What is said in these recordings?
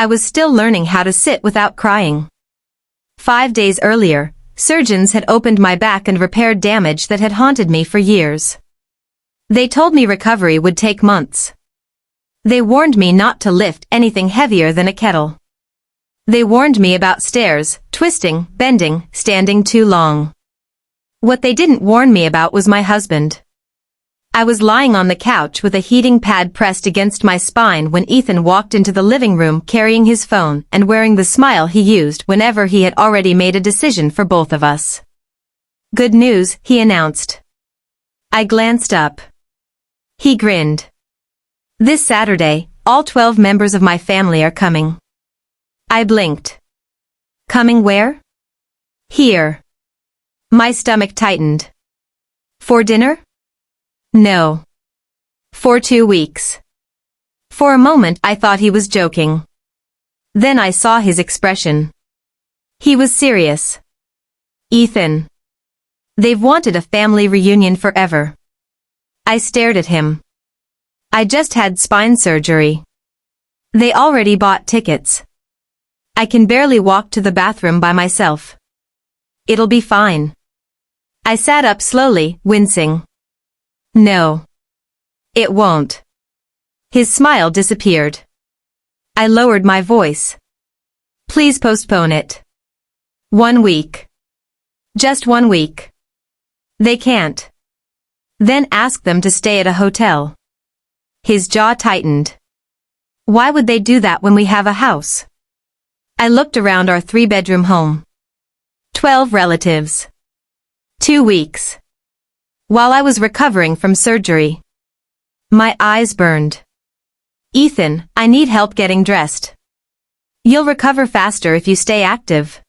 I was still learning how to sit without crying. 5 days earlier, surgeons had opened my back and repaired damage that had haunted me for years. They told me recovery would take months. They warned me not to lift anything heavier than a kettle. They warned me about stairs, twisting, bending, standing too long. What they didn't warn me about was my husband. I was lying on the couch with a heating pad pressed against my spine when Ethan walked into the living room carrying his phone and wearing the smile he used whenever he had already made a decision for both of us. "Good news," he announced. I glanced up. He grinned. "This Saturday, all 12 members of my family are coming." I blinked. "Coming where?" "Here." My stomach tightened. "For dinner?" "No. For 2 weeks." For a moment I thought he was joking. Then I saw his expression. He was serious. "Ethan. They've wanted a family reunion forever." I stared at him. "I just had spine surgery. They already bought tickets. I can barely walk to the bathroom by myself. It'll be fine." I sat up slowly, wincing. "No. It won't." His smile disappeared. I lowered my voice. "Please postpone it. 1 week. Just 1 week. They can't." "Then ask them to stay at a hotel." His jaw tightened. "Why would they do that when we have a house?" I looked around our 3-bedroom home. 12 relatives. 2 weeks. While I was recovering from surgery. My eyes burned. "Ethan, I need help getting dressed. You'll recover faster if you stay active."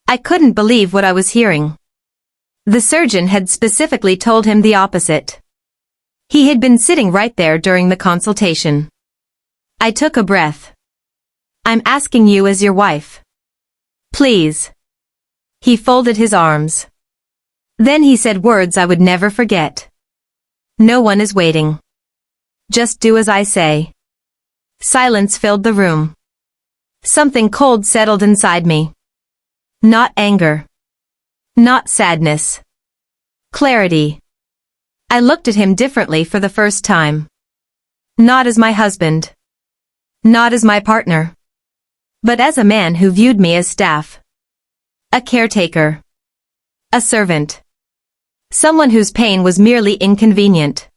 I couldn't believe what I was hearing. The surgeon had specifically told him the opposite. He had been sitting right there during the consultation. I took a breath. "I'm asking you as your wife. Please." He folded his arms. Then he said words I would never forget. "No one is waiting. Just do as I say." Silence filled the room. Something cold settled inside me. Not anger. Not sadness. Clarity. I looked at him differently for the first time. Not as my husband. Not as my partner. But as a man who viewed me as staff. A caretaker. A servant. Someone whose pain was merely inconvenient.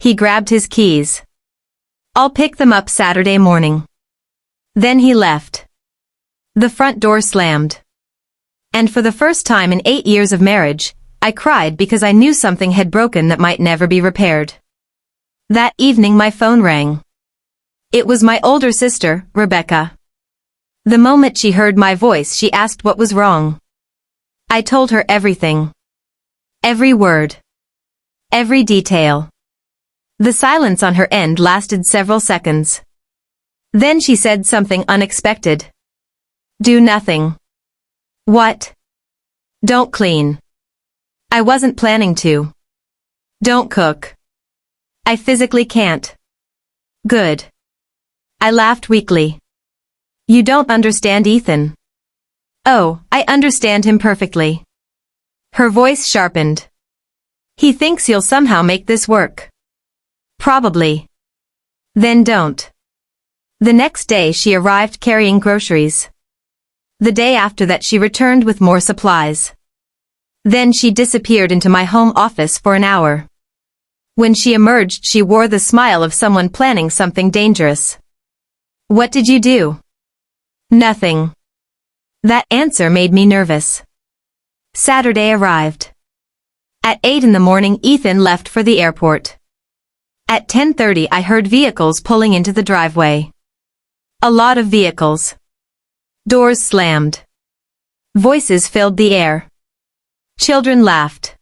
He grabbed his keys. "I'll pick them up Saturday morning." Then he left. The front door slammed. And for the first time in 8 years of marriage, I cried because I knew something had broken that might never be repaired. That evening my phone rang. It was my older sister, Rebecca. The moment she heard my voice, she asked what was wrong. I told her everything. Every word. Every detail. The silence on her end lasted several seconds. Then she said something unexpected. "Do nothing." "What?" "Don't clean." "I wasn't planning to." "Don't cook." "I physically can't." "Good." I laughed weakly. "You don't understand Ethan." "Oh, I understand him perfectly." Her voice sharpened. "He thinks you'll somehow make this work." "Probably." "Then don't." The next day she arrived carrying groceries. The day after that she returned with more supplies. Then she disappeared into my home office for an hour. When she emerged, she wore the smile of someone planning something dangerous. "What did you do?" "Nothing." That answer made me nervous. Saturday arrived. At 8 in the morning Ethan left for the airport. At 10:30 I heard vehicles pulling into the driveway. A lot of vehicles. Doors slammed. Voices filled the air. Children laughed.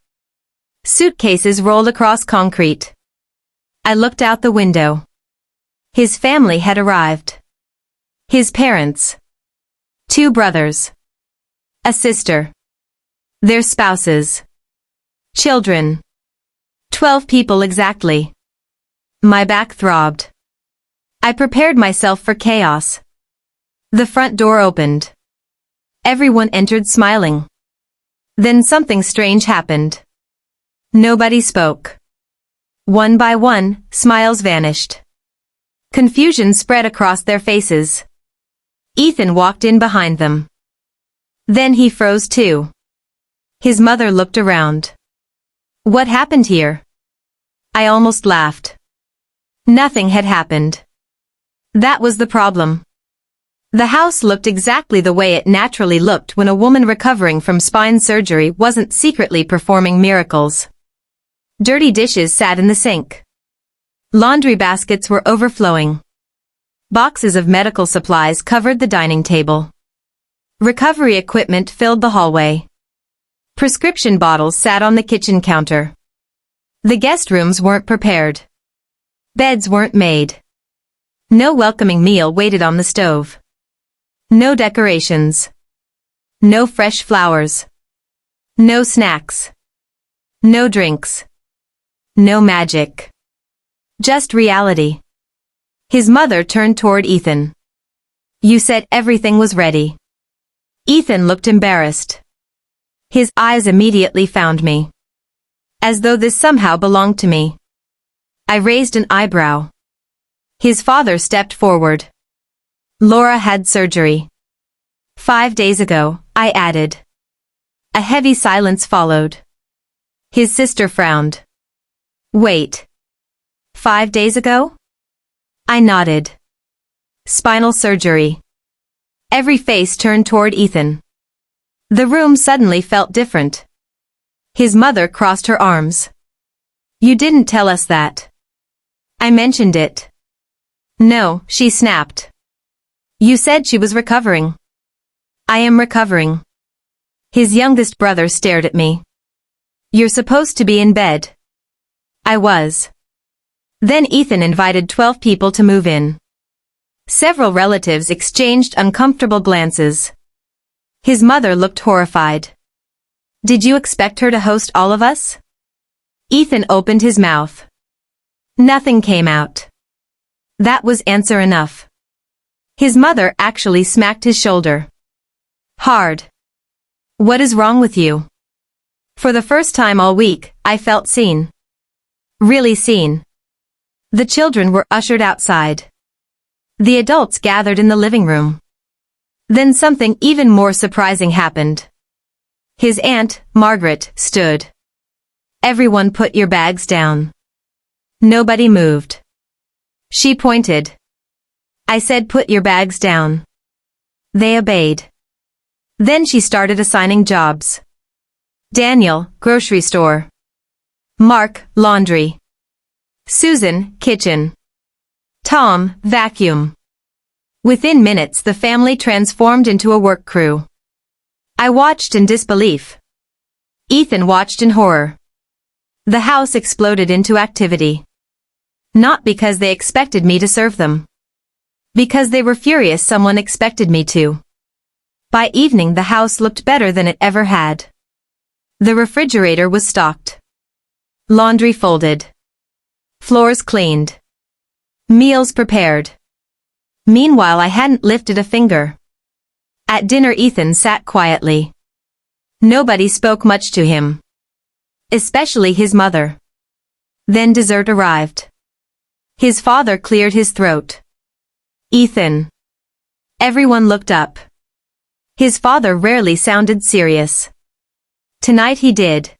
Suitcases rolled across concrete. I looked out the window. His family had arrived. His parents. 2 brothers. A sister. Their spouses. Children. 12 people exactly. My back throbbed. I prepared myself for chaos. The front door opened. Everyone entered smiling. Then something strange happened. Nobody spoke. One by one, smiles vanished. Confusion spread across their faces. Ethan walked in behind them. Then he froze too. His mother looked around. What happened here? I almost laughed. Nothing had happened. That was the problem. The house looked exactly the way it naturally looked when a woman recovering from spine surgery wasn't secretly performing miracles. Dirty dishes sat in the sink. Laundry baskets were overflowing. Boxes of medical supplies covered the dining table. Recovery equipment filled the hallway. Prescription bottles sat on the kitchen counter. The guest rooms weren't prepared. Beds weren't made. No welcoming meal waited on the stove. No decorations. No fresh flowers. No snacks. No drinks. No magic. Just reality. His mother turned toward Ethan. You said everything was ready. Ethan looked embarrassed. His eyes immediately found me. As though this somehow belonged to me. I raised an eyebrow. His father stepped forward. Laura had surgery. 5 days ago, I added. A heavy silence followed. His sister frowned. Wait. 5 days ago? I nodded. Spinal surgery. Every face turned toward Ethan. The room suddenly felt different. His mother crossed her arms. You didn't tell us that. I mentioned it. No, she snapped. You said she was recovering. I am recovering. His youngest brother stared at me. You're supposed to be in bed. I was. Then Ethan invited 12 people to move in. Several relatives exchanged uncomfortable glances. His mother looked horrified. Did you expect her to host all of us? Ethan opened his mouth. Nothing came out. That was answer enough. His mother actually smacked his shoulder. Hard. What is wrong with you? For the first time all week, I felt seen. Really seen. The children were ushered outside. The adults gathered in the living room. Then something even more surprising happened. His aunt, Margaret, stood. Everyone put your bags down. Nobody moved. She pointed. I said put your bags down. They obeyed. Then she started assigning jobs. Daniel, grocery store. Mark, laundry. Susan, kitchen. Tom, vacuum. Within minutes the family transformed into a work crew. I watched in disbelief. Ethan watched in horror. The house exploded into activity. Not because they expected me to serve them. Because they were furious someone expected me to. By evening the house looked better than it ever had. The refrigerator was stocked. Laundry folded. Floors cleaned. Meals prepared. Meanwhile I hadn't lifted a finger. At dinner Ethan sat quietly. Nobody spoke much to him. Especially his mother. Then dessert arrived. His father cleared his throat. Ethan. Everyone looked up. His father rarely sounded serious. Tonight he did.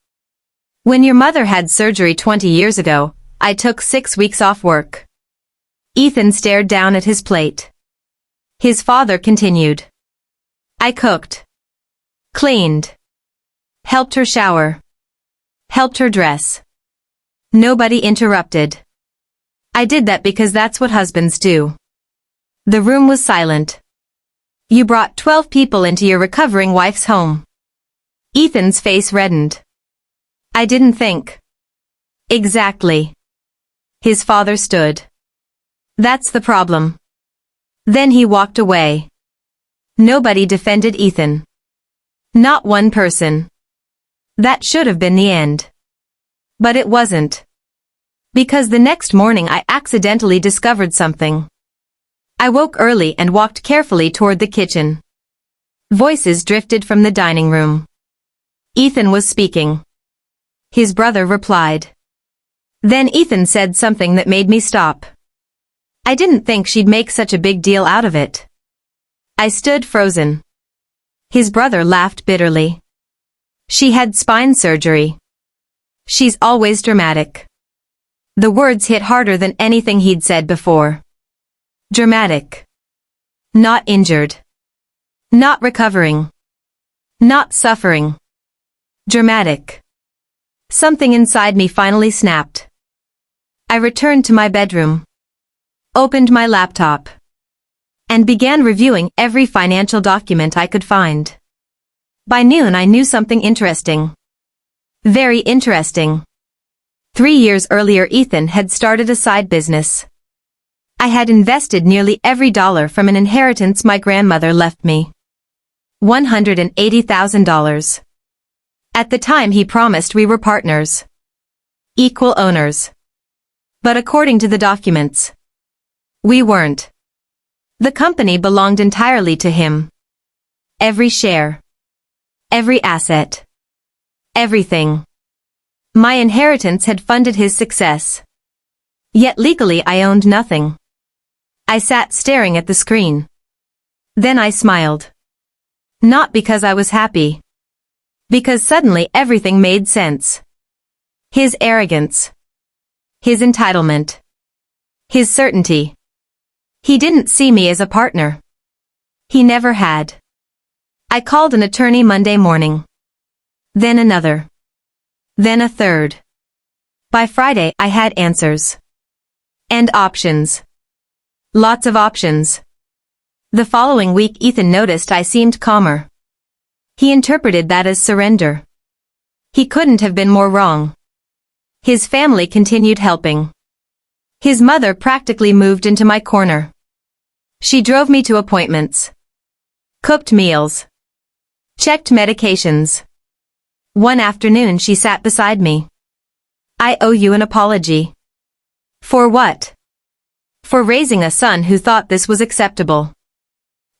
When your mother had surgery 20 years ago, I took 6 weeks off work. Ethan stared down at his plate. His father continued. I cooked. Cleaned. Helped her shower. Helped her dress. Nobody interrupted. I did that because that's what husbands do. The room was silent. You brought 12 people into your recovering wife's home. Ethan's face reddened. I didn't think. Exactly. His father stood. That's the problem. Then he walked away. Nobody defended Ethan. Not one person. That should have been the end. But it wasn't. Because the next morning I accidentally discovered something. I woke early and walked carefully toward the kitchen. Voices drifted from the dining room. Ethan was speaking. His brother replied. Then Ethan said something that made me stop. I didn't think she'd make such a big deal out of it. I stood frozen. His brother laughed bitterly. She had spine surgery. She's always dramatic. The words hit harder than anything he'd said before. Dramatic. Not injured. Not recovering. Not suffering. Dramatic. Something inside me finally snapped. I returned to my bedroom, opened my laptop, and began reviewing every financial document I could find. By noon I knew something interesting. Very interesting. 3 years earlier Ethan had started a side business. I had invested nearly every dollar from an inheritance my grandmother left me. $180,000. At the time he promised we were partners. Equal owners. But according to the documents, we weren't. The company belonged entirely to him. Every share. Every asset. Everything. My inheritance had funded his success. Yet legally I owned nothing. I sat staring at the screen. Then I smiled. Not because I was happy. Because suddenly everything made sense. His arrogance. His entitlement. His certainty. He didn't see me as a partner. He never had. I called an attorney Monday morning. Then another. Then a third. By Friday I had answers. And options. Lots of options. The following week Ethan noticed I seemed calmer. He interpreted that as surrender. He couldn't have been more wrong. His family continued helping. His mother practically moved into my corner. She drove me to appointments. Cooked meals. Checked medications. One afternoon she sat beside me. I owe you an apology. For what? For raising a son who thought this was acceptable.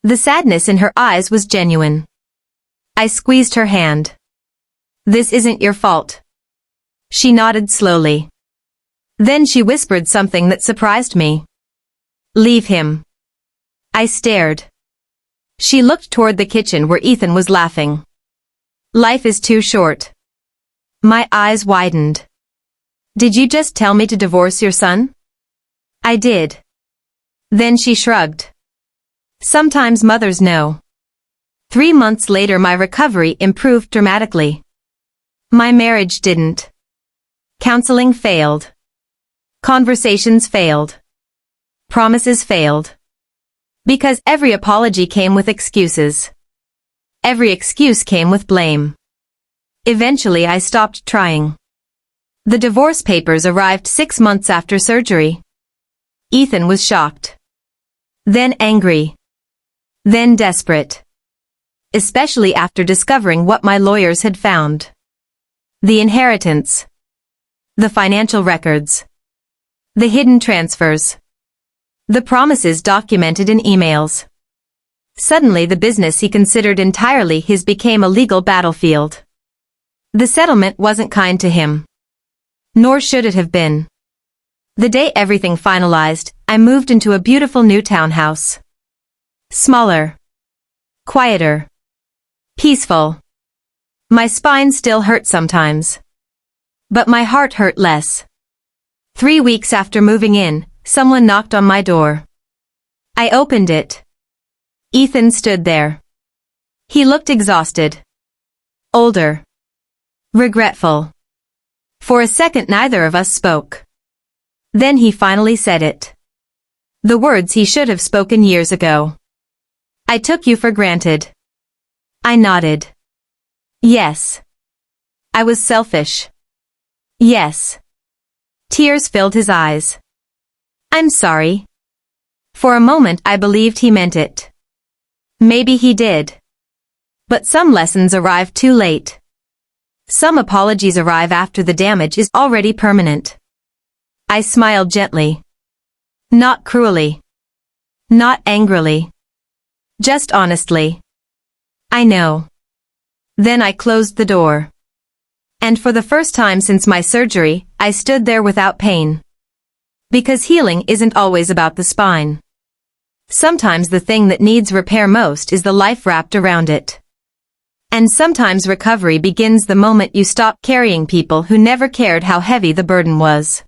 The sadness in her eyes was genuine. I squeezed her hand. This isn't your fault. She nodded slowly. Then she whispered something that surprised me. Leave him. I stared. She looked toward the kitchen where Ethan was laughing. Life is too short. My eyes widened. Did you just tell me to divorce your son? I did. Then she shrugged. Sometimes mothers know. 3 months later my recovery improved dramatically. My marriage didn't. Counseling failed. Conversations failed. Promises failed. Because every apology came with excuses. Every excuse came with blame. Eventually I stopped trying. The divorce papers arrived 6 months after surgery. Ethan was shocked. Then angry. Then desperate. Especially after discovering what my lawyers had found. The inheritance. The financial records. The hidden transfers. The promises documented in emails. Suddenly the business he considered entirely his became a legal battlefield. The settlement wasn't kind to him. Nor should it have been. The day everything finalized, I moved into a beautiful new townhouse. Smaller. Quieter. Peaceful. My spine still hurt sometimes. But my heart hurt less. 3 weeks after moving in, someone knocked on my door. I opened it. Ethan stood there. He looked exhausted. Older. Regretful. For a second neither of us spoke. Then he finally said it. The words he should have spoken years ago. I took you for granted. I nodded. Yes. I was selfish. Yes. Tears filled his eyes. I'm sorry. For a moment I believed he meant it. Maybe he did. But some lessons arrive too late. Some apologies arrive after the damage is already permanent. I smiled gently. Not cruelly. Not angrily. Just honestly. I know. Then I closed the door. And for the first time since my surgery, I stood there without pain. Because healing isn't always about the spine. Sometimes the thing that needs repair most is the life wrapped around it. And sometimes recovery begins the moment you stop carrying people who never cared how heavy the burden was.